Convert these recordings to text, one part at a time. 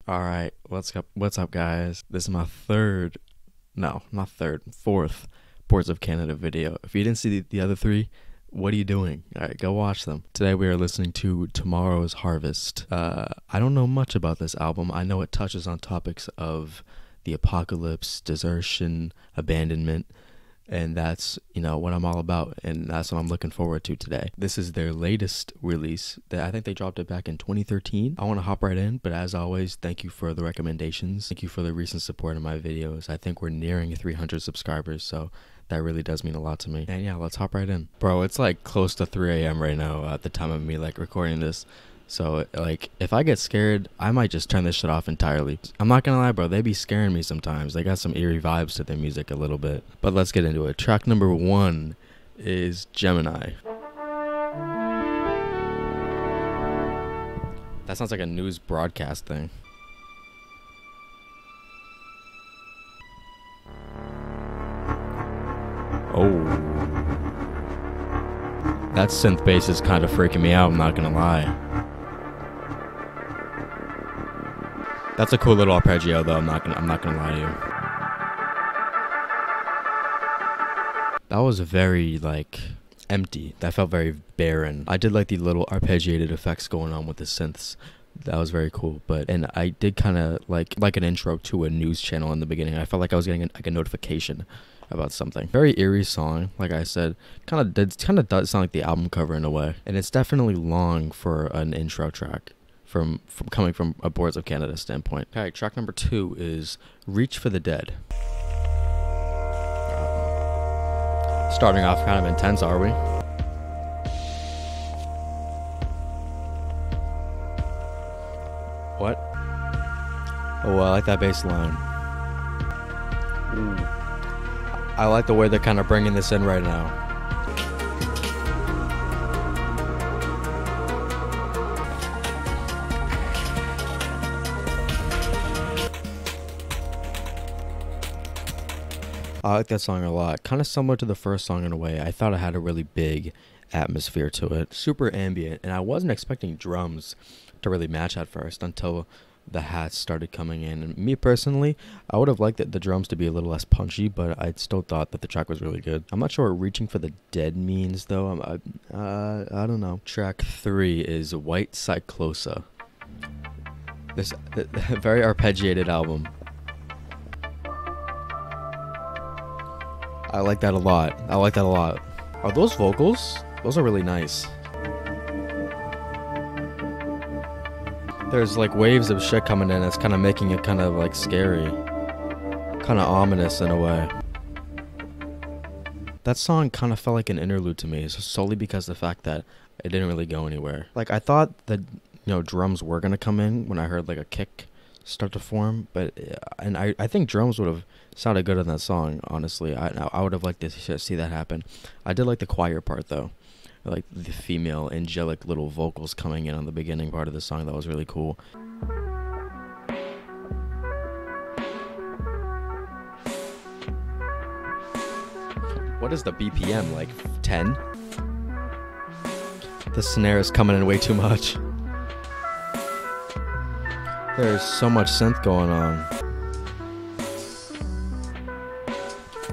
All right, what's up, guys? This is my fourth Boards of Canada video. If you didn't see the other three, what are you doing? All right, go watch them. Today we are listening to Tomorrow's Harvest. I don't know much about this album. I know it touches on topics of the apocalypse, desertion, abandonment, and that's, what I'm all about, and that's what I'm looking forward to today. This is their latest release. I think they dropped it back in 2013. I want to hop right in, but as always, thank you for the recommendations. Thank you for the recent support of my videos. I think we're nearing 300 subscribers, so that really does mean a lot to me. And yeah, let's hop right in. Bro, it's like close to 3 a.m. right now at the time of me recording this. So, if I get scared, I might just turn this shit off entirely. I'm not gonna lie, bro, they be scaring me sometimes. They got some eerie vibes to their music a little bit. But let's get into it. Track number 1 is Gemini. That sounds like a news broadcast thing. Oh. That synth bass is kind of freaking me out, I'm not gonna lie. That's a cool little arpeggio, though. I'm not gonna lie to you. That was very empty. That felt very barren. I did like the little arpeggiated effects going on with the synths. That was very cool. And I did kind of like an intro to a news channel in the beginning. I felt like I was getting a notification about something. Very eerie song, like I said. Kind of does sound like the album cover in a way, and it's definitely long for an intro track. From coming from a Boards of Canada standpoint. Okay, track number 2 is Reach for the Dead. Starting off kind of intense, are we? What? Oh, I like that bass line. Ooh. I like the way they're kind of bringing this in right now. I like that song a lot. Kind of similar to the first song in a way. I thought it had a really big atmosphere to it. Super ambient, and I wasn't expecting drums to really match at first until the hats started coming in. And me personally, I would have liked the drums to be a little less punchy, but I still thought that the track was really good. I'm not sure what Reaching for the Dead means, though. I don't know. Track 3 is White Cyclosa. This very arpeggiated album. I like that a lot. Are those vocals? Those are really nice. There's waves of shit coming in. It's kind of making it kind of scary. Kind of ominous in a way. That song kind of felt like an interlude to me, solely because of the fact that it didn't really go anywhere. I thought that, drums were going to come in when I heard a kick start to form, and I think drums would have sounded good in that song, honestly. I would have liked to see that happen. I did like the choir part, though. Like the female angelic little vocals coming in on the beginning part of the song. That was really cool. What is the BPM, 10? The snare is coming in way too much. There's so much synth going on.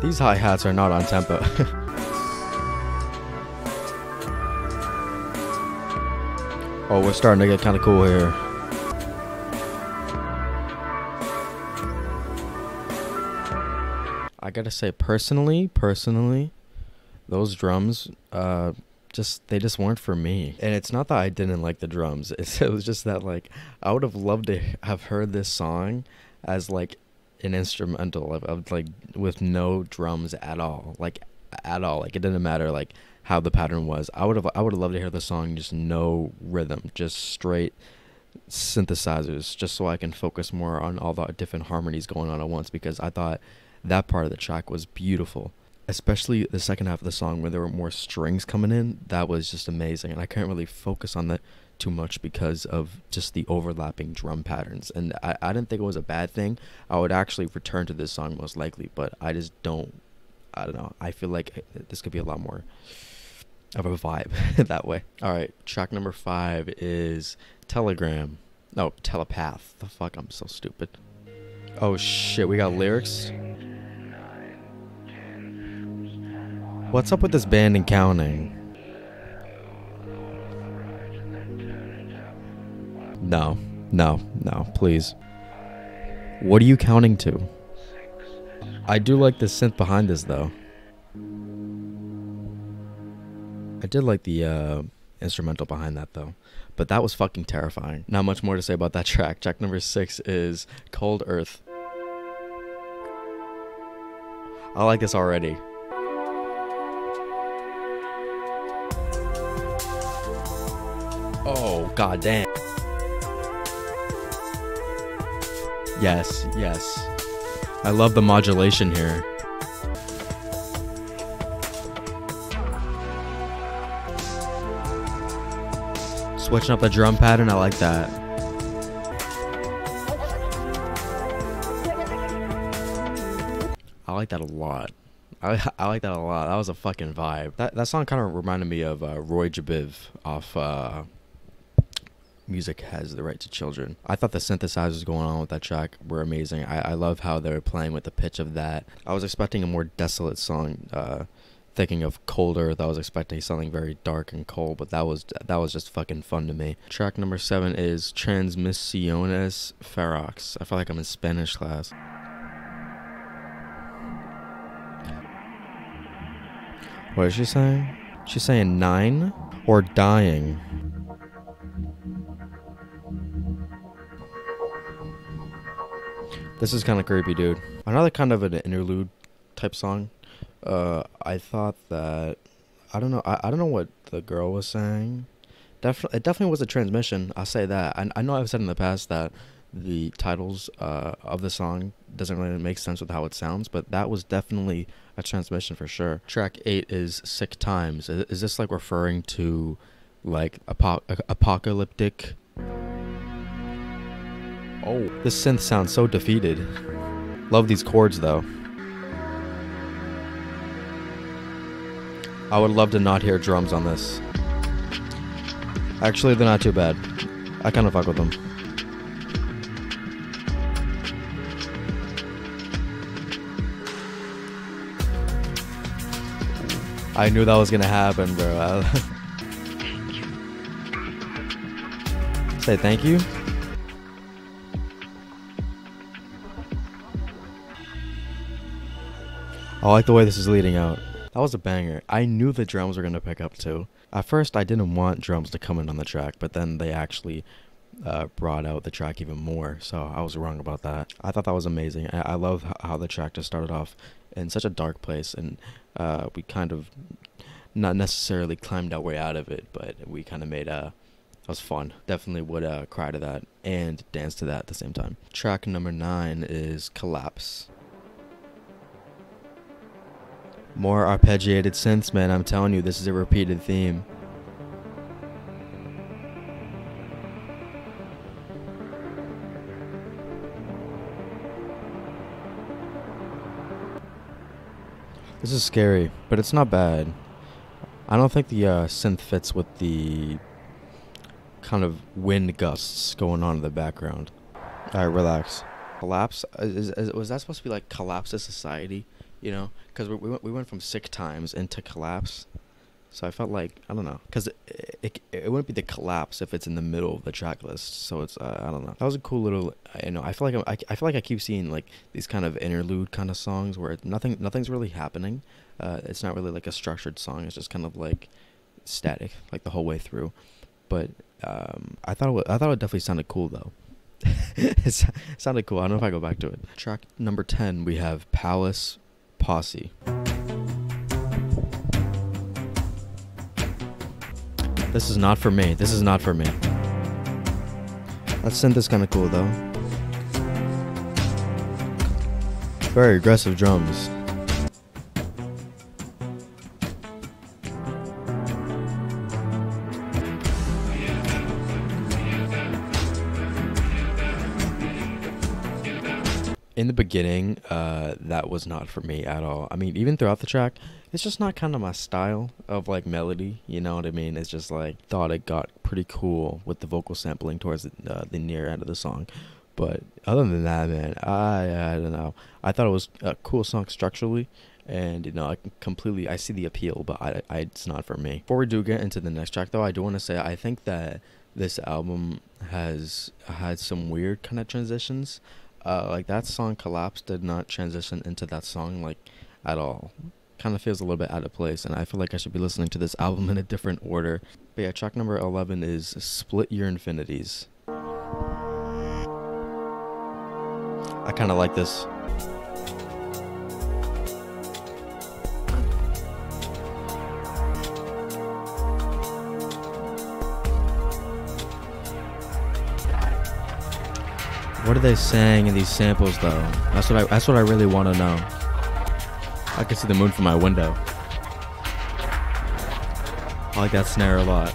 These hi-hats are not on tempo. Oh, we're starting to get kind of cool here. I gotta say, personally, those drums, they just weren't for me. And it's not that I didn't like the drums. It was just that I would have loved to have heard this song as an instrumental of with no drums at all. It didn't matter how the pattern was. I would have loved to hear the song just no rhythm, just straight synthesizers, just so I can focus more on all the different harmonies going on at once, because I thought that part of the track was beautiful. Especially the second half of the song where there were more strings coming in. That was just amazing, and I can't really focus on that too much because of just the overlapping drum patterns. And I didn't think it was a bad thing. I would actually return to this song most likely, but I don't know. I feel like this could be a lot more of a vibe that way. All right, track number 5 is Telegram. No, telepath. The fuck, I'm so stupid. Oh shit, we got lyrics? What's up with this band and counting? No, no, no, please. What are you counting to? I do like the synth behind this though. I did like the instrumental behind that though. But that was fucking terrifying. Not much more to say about that track. Track number 6 is Cold Earth. I like this already. Oh, goddamn. Yes, yes. I love the modulation here. Switching up the drum pattern, I like that. I like that a lot. I like that a lot. That was a fucking vibe. That song kind of reminded me of Roy Jabiv off Music Has the Right to Children. I thought the synthesizers going on with that track were amazing. I love how they were playing with the pitch of that. I was expecting a more desolate song. Thinking of Cold Earth, I was expecting something very dark and cold, but that was just fucking fun to me. Track number 7 is Transmisiones Ferox. I feel like I'm in Spanish class. What is she saying? She's saying 9 or dying. This is kind of creepy, dude. Another kind of an interlude type song. I thought that I don't know what the girl was saying. It definitely was a transmission. I'll say that. I know I've said in the past that the titles of the song doesn't really make sense with how it sounds, but that was definitely a transmission for sure. Track 8 is Sick Times. Is this like referring to like apocalyptic? Oh, this synth sounds so defeated. Love these chords though. I would love to not hear drums on this. Actually, they're not too bad. I kind of fuck with them. I knew that was gonna happen, bro. Say thank you? I like the way this is leading out. That was a banger. I knew the drums were going to pick up too. At first, I didn't want drums to come in on the track, but then they actually brought out the track even more, so I was wrong about that. I thought that was amazing. I love how the track just started off in such a dark place, and we kind of not necessarily climbed our way out of it, but we kind of made that was fun. Definitely would cry to that and dance to that at the same time. Track number 9 is Collapse. More arpeggiated synths, man. I'm telling you, this is a repeated theme. This is scary, but it's not bad. I don't think the synth fits with the kind of wind gusts going on in the background. Alright, relax. Collapse? Was that supposed to be like Collapse of Society? You know, because we went from Sick Times into Collapse, so I felt like, I don't know, because it wouldn't be the collapse if it's in the middle of the track list. So it's I don't know. That was a cool little. I feel like I feel like I keep seeing like these kind of interlude kind of songs where nothing's really happening. It's not really like a structured song. It's just kind of like static, like the whole way through. But I thought it definitely sounded cool though. It sounded cool. I don't know if I go back to it. Track number 10, we have Palace. Posy. This is not for me. This is not for me. That synth is kind of cool though. Very aggressive drums. In the beginning, that was not for me at all. I mean, even throughout the track, it's just not kind of my style of like melody. You know what I mean? It's just like thought it got pretty cool with the vocal sampling towards the near end of the song. But other than that, man, I don't know. I thought it was a cool song structurally, and you know, I see the appeal, but it's not for me. Before we do get into the next track, though, I do want to say I think that this album has had some weird kind of transitions. Like that song Collapse did not transition into that song like at all. Kind of feels a little bit out of place, and I feel like I should be listening to this album in a different order. But yeah, track number 11 is Split Your Infinities. I kind of like this. What are they saying in these samples, though? That's what I really want to know. I can see the moon from my window. I like that snare a lot.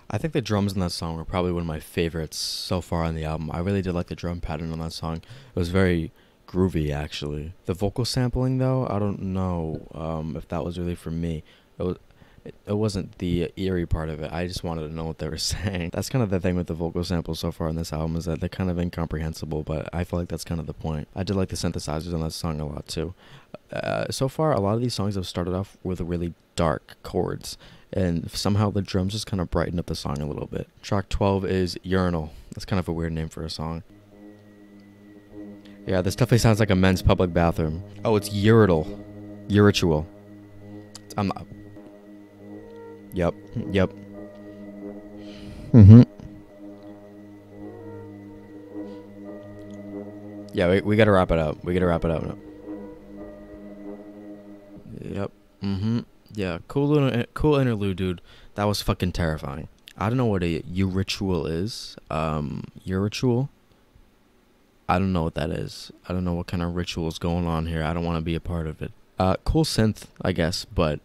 I think the drums in that song were probably one of my favorites so far on the album. I really did like the drum pattern on that song. It was very groovy, actually. The vocal sampling, though, I don't know if that was really for me. It wasn't the eerie part of it. I just wanted to know what they were saying. That's kind of the thing with the vocal samples so far in this album, is that they're kind of incomprehensible, but I feel like that's kind of the point. I did like the synthesizers on that song a lot too. So far, a lot of these songs have started off with really dark chords, and somehow the drums just kind of brighten up the song a little bit. Track 12 is Urinal. That's kind of a weird name for a song. Yeah, this definitely sounds like a men's public bathroom. Oh, it's Urinal. Uritual. I'm not... Yep. Yeah, we gotta wrap it up. Now. Yep. Yeah, cool interlude, dude. That was fucking terrifying. I don't know what a uritual is. Uritual? I don't know what that is. I don't know what kind of ritual is going on here. I don't want to be a part of it. Cool synth, I guess, but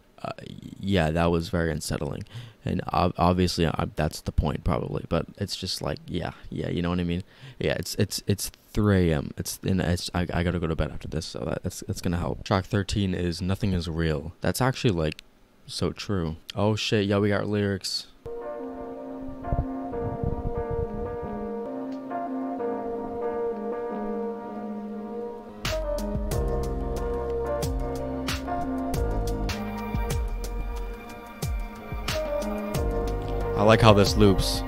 yeah, that was very unsettling, and obviously that's the point probably. But it's just like, yeah, you know what I mean? Yeah, it's 3 a.m. I gotta go to bed after this, so that's gonna help. Track 13 is Nothing Is Real. That's actually like so true. Oh shit, yeah, we got lyrics. I like how this loops.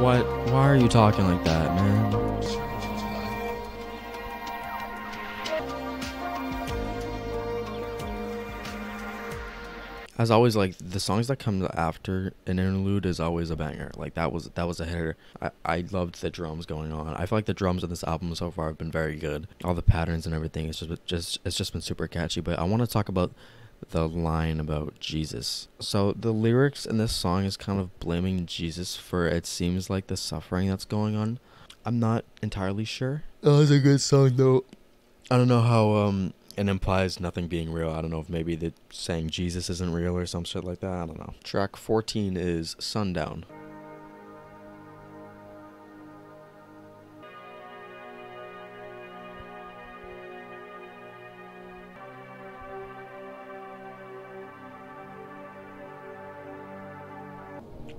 What? Why are you talking like that, man? As always, like the songs that come after an interlude is always a banger. Like that was a hitter. I loved the drums going on. I feel like the drums on this album so far have been very good. All the patterns and everything, it's just been super catchy. But I want to talk about the line about Jesus. So the lyrics in this song is kind of blaming Jesus for, it seems like, the suffering that's going on. I'm not entirely sure. Oh, it's a good song though. I don't know how it implies nothing being real. I don't know if maybe they're saying Jesus isn't real or some shit like that. I don't know. Track 14 is Sundown.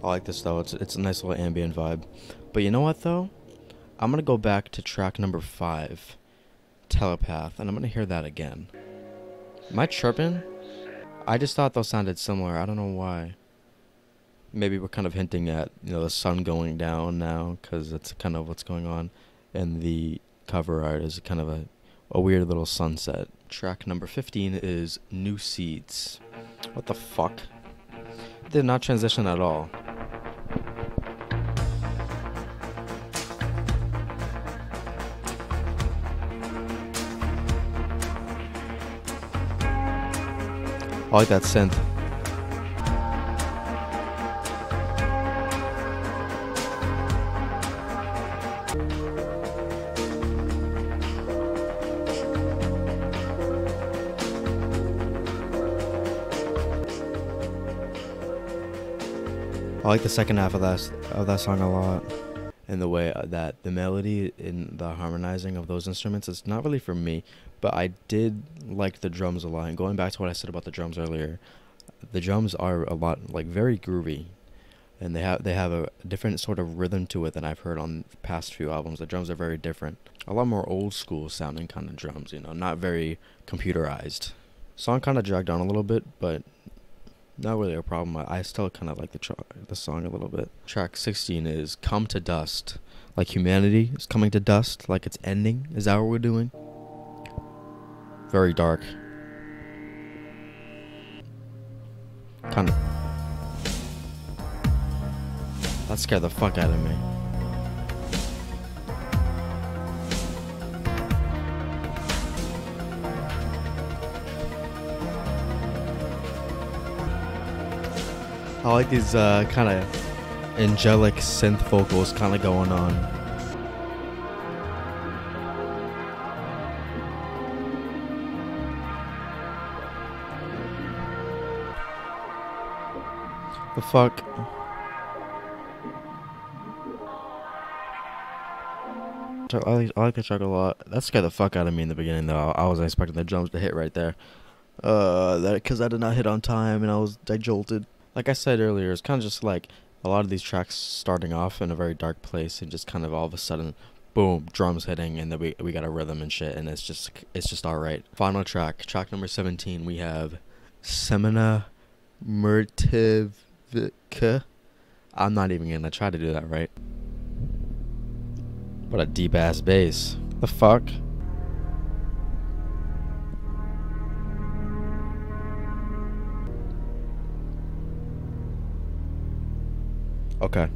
I like this though. It's a nice little ambient vibe. But you know what though? I'm gonna go back to track number 5, Telepath, and I'm gonna hear that again. Am I tripping? I just thought those sounded similar. I don't know why. Maybe we're kind of hinting at, you know, the sun going down now, because that's kind of what's going on. And the cover art is kind of a weird little sunset. Track number 15 is New Seeds. What the fuck? It did not transition at all. I like that synth. I like the second half of that song a lot. And the way that the melody in the harmonizing of those instruments is not really for me, but I did like the drums a lot. And going back to what I said about the drums earlier, the drums are a lot, like, very groovy, and they have a different sort of rhythm to it than I've heard on the past few albums. The drums are very different, a lot more old school sounding kind of drums, you know, not very computerized. Song kind of dragged on a little bit, but not really a problem. I still kind of like the song a little bit. Track 16 is Come to Dust. Like humanity is coming to dust, like it's ending. Is that what we're doing? Very dark. Kind of. That scared the fuck out of me. I like these kind of angelic synth vocals kind of going on. The fuck? I like the track a lot. That scared the fuck out of me in the beginning, though. I wasn't expecting the drums to hit right there. Because I did not hit on time and I jolted. Like I said earlier, it's kind of just like a lot of these tracks starting off in a very dark place and just kind of all of a sudden, boom, drums hitting, and then we got a rhythm and shit, and it's just alright. Final track number 17, we have Semina Murtivka. I'm not even gonna try to do that right. What a deep ass bass. The fuck? Okay.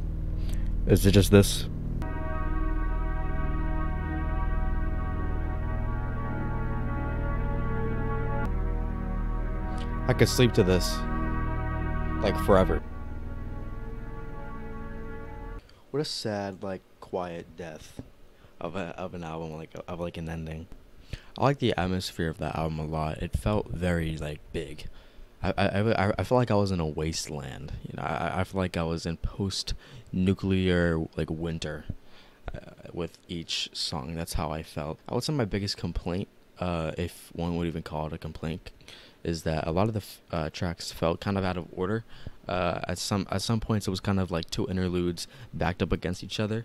Is it just this? I could sleep to this. Like forever. What a sad, like, quiet death of an album, like an ending. I like the atmosphere of that album a lot. It felt very, like, big. I feel like I was in a wasteland. You know, I feel like I was in post-nuclear, like, winter with each song. That's how I felt. I would say my biggest complaint, if one would even call it a complaint, is that a lot of the tracks felt kind of out of order. At some points, it was kind of like two interludes backed up against each other,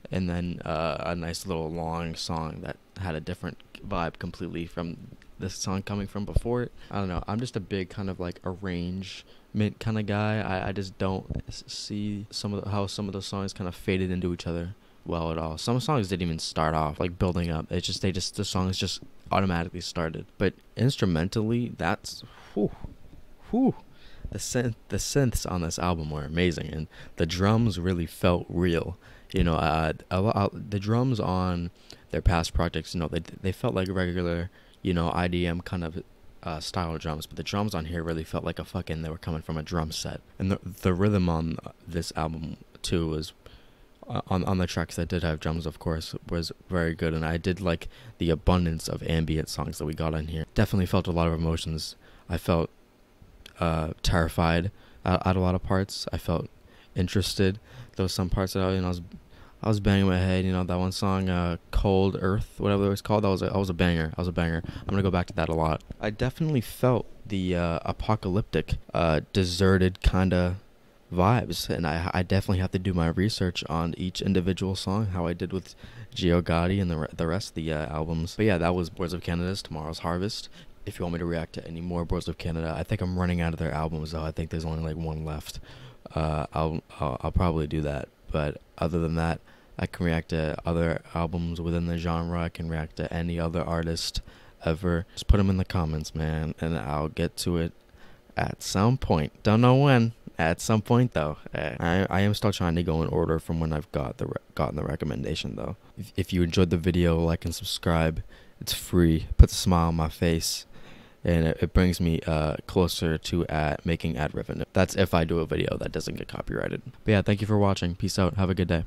and then a nice little long song that had a different vibe completely from this song coming from before it. I don't know. I'm just a big kind of like arrangement kind of guy. I just don't see how some of those songs kind of faded into each other well at all. Some songs didn't even start off like building up. The songs just automatically started. But instrumentally, that's whew. The synths on this album were amazing, and the drums really felt real. You know, the drums on their past projects, you know, they felt like regular, you know, IDM kind of style drums, but the drums on here really felt like they were coming from a drum set. And the rhythm on this album too was on the tracks that did have drums, of course, was very good. And I did like the abundance of ambient songs that we got on here. Definitely felt a lot of emotions. I felt terrified at a lot of parts. I felt interested. There was some parts that I was banging my head. You know, that one song, Cold Earth, whatever it was called, that was a banger. I'm gonna go back to that a lot. I definitely felt the apocalyptic, deserted kind of vibes, and I definitely have to do my research on each individual song, how I did with Gio Gotti and the rest of the albums. But yeah, that was Boards of Canada's Tomorrow's Harvest. If you want me to react to any more Boards of Canada, I think I'm running out of their albums, though. I think there's only like one left. I'll probably do that. But other than that, I can react to other albums within the genre. I can react to any other artist ever. Just put them in the comments, man, and I'll get to it at some point. Don't know when. At some point, though. I am still trying to go in order from when I've gotten the recommendation, though. If you enjoyed the video, like and subscribe. It's free. Puts a smile on my face. And it brings me closer to making ad revenue. That's if I do a video that doesn't get copyrighted. But yeah, thank you for watching. Peace out. Have a good day.